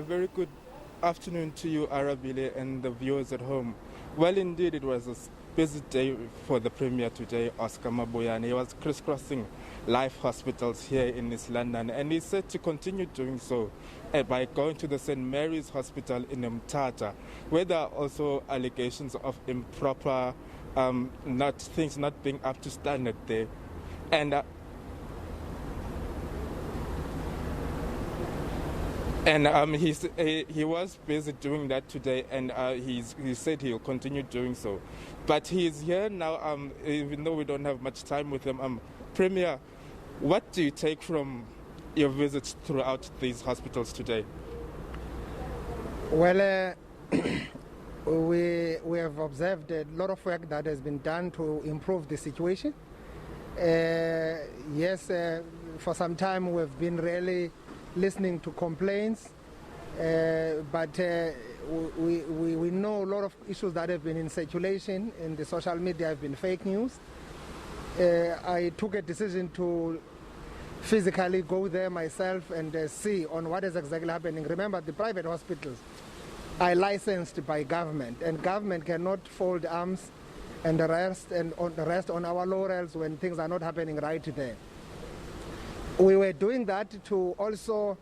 Very good afternoon to you, Arabile, and the viewers at home. Well, indeed, it was a busy day for the Premier today, Oscar Mabuyane. He was crisscrossing life hospitals here in East London, and he said to continue doing so by going to the St. Mary's Hospital in Mthatha, where there are also allegations of improper, things not being up to standard there. And he was busy doing that today, and he said he'll continue doing so. But he's here now, even though we don't have much time with him. Premier, what do you take from your visits throughout these hospitals today? Well, we have observed a lot of work that has been done to improve the situation. Yes, for some time we've been really listening to complaints, but we know a lot of issues that have been in circulation in the social media have been fake news. I took a decision to physically go there myself and see on what is exactly happening. Remember, the private hospitals are licensed by government, and government cannot fold arms and rest on our laurels when things are not happening right there. We were doing that to also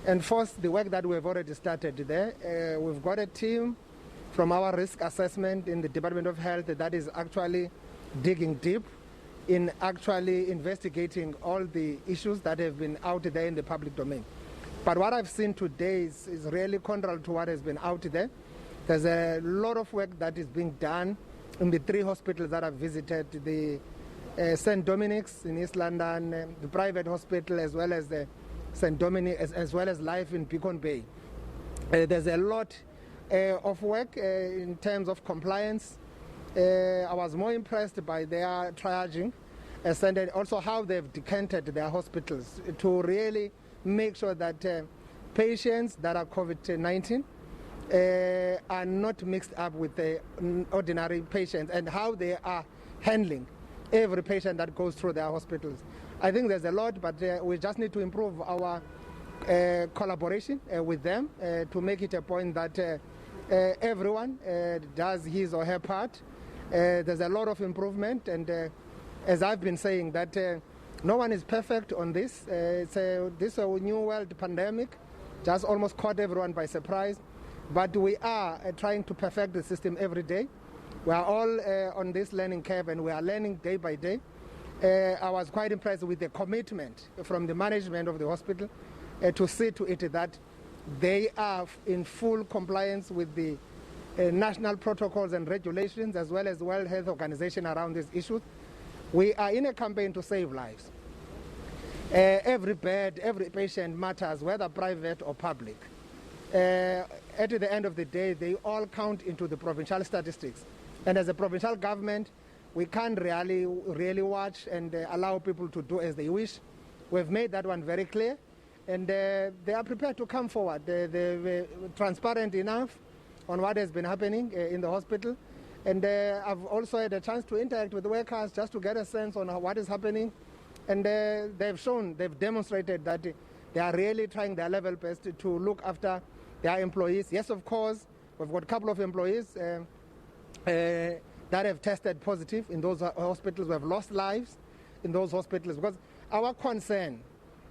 enforce the work that we've already started there. We've got a team from our risk assessment in the Department of Health that is actually digging deep in actually investigating all the issues that have been out there in the public domain. But what I've seen today is really contrary to what has been out there. There's a lot of work that is being done in the 3 hospitals that I've visited, the St. Dominic's in East London, the private hospital, as well as the St. Dominic, as well as Life in Beacon Bay. There's a lot of work in terms of compliance. I was more impressed by their triaging and also how they've decanted their hospitals to really make sure that patients that are COVID-19 are not mixed up with the ordinary patients, and how they are handling every patient that goes through their hospitals. I think there's a lot, but we just need to improve our collaboration with them to make it a point that everyone does his or her part. There's a lot of improvement, and as I've been saying, that no one is perfect on this. This is a new world pandemic, just almost caught everyone by surprise, but we are trying to perfect the system every day. We are all on this learning curve, and we are learning day by day. I was quite impressed with the commitment from the management of the hospital to see to it that they are in full compliance with the national protocols and regulations, as well as the World Health Organization around these issues. We are in a campaign to save lives. Every bed, every patient matters, whether private or public. At the end of the day, they all count into the provincial statistics. And as a provincial government, we can't really watch and allow people to do as they wish. We've made that one very clear, and they are prepared to come forward. They're transparent enough on what has been happening in the hospital. And I've also had a chance to interact with the workers just to get a sense on what is happening. And they've demonstrated that they are really trying their level best to look after their employees. Yes, of course, we've got a couple of employees that have tested positive in those hospitals. We have lost lives in those hospitals, because our concern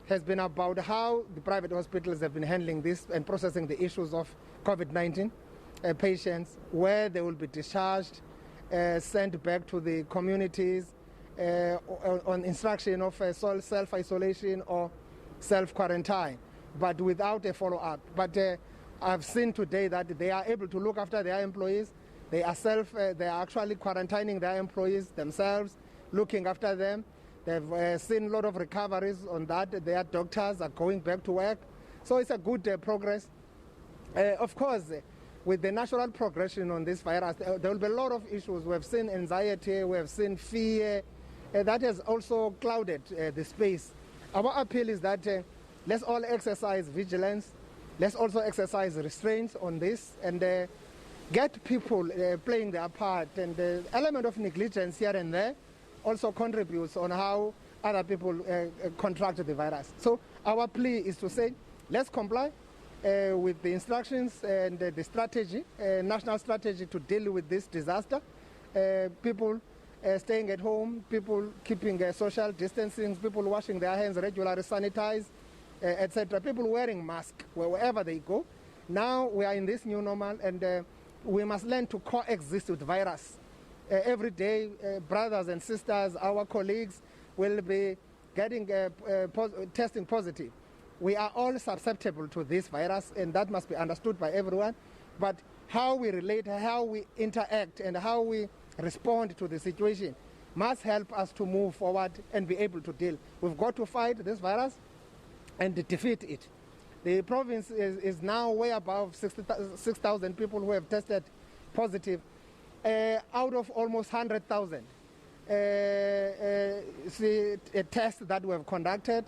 has been about how the private hospitals have been handling this and processing the issues of COVID-19 patients, where they will be discharged, sent back to the communities on instruction of self-isolation or self-quarantine, but without a follow-up. But I've seen today that they are able to look after their employees. They are actually quarantining their employees themselves, looking after them. They've seen a lot of recoveries on that. Their doctors are going back to work. So it's a good progress. Of course, with the natural progression on this virus, there will be a lot of issues. We have seen anxiety, we have seen fear. That has also clouded the space. Our appeal is that let's all exercise vigilance. Let's also exercise restraints on this, and get people playing their part. And the element of negligence here and there also contributes on how other people contract the virus. So our plea is to say, let's comply. with the instructions and the strategy, national strategy to deal with this disaster. People staying at home, people keeping social distancing, people washing their hands regularly, sanitize, etc. People wearing masks wherever they go. Now we are in this new normal, and we must learn to coexist with virus. Every day, brothers and sisters, our colleagues will be getting testing positive. We are all susceptible to this virus, and that must be understood by everyone. But how we relate, how we interact, and how we respond to the situation must help us to move forward and be able to deal. We've got to fight this virus and defeat it. The province is now way above 6,000 people who have tested positive out of almost 100,000 tests that we have conducted,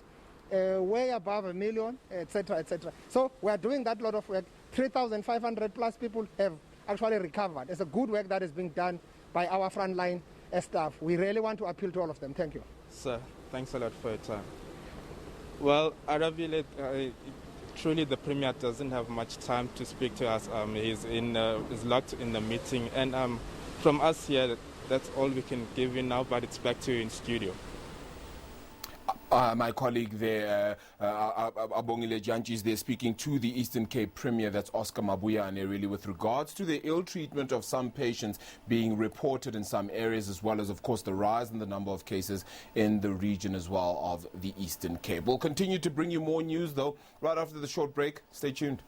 way above 1 million, etc., etc. So we are doing that lot of work. 3,500 plus people have actually recovered. It's a good work that is being done by our frontline staff. We really want to appeal to all of them. Thank you. Sir, thanks a lot for your time. Well, Arabile, truly the Premier doesn't have much time to speak to us. He's locked in the meeting. And from us here, that's all we can give you now, but it's back to you in studio. My colleague there, Abongile Jantjies, they're speaking to the Eastern Cape Premier, that's Oscar Mabuyane, really, with regards to the ill treatment of some patients being reported in some areas, as well as, of course, the rise in the number of cases in the region as well of the Eastern Cape. We'll continue to bring you more news, though, right after the short break. Stay tuned.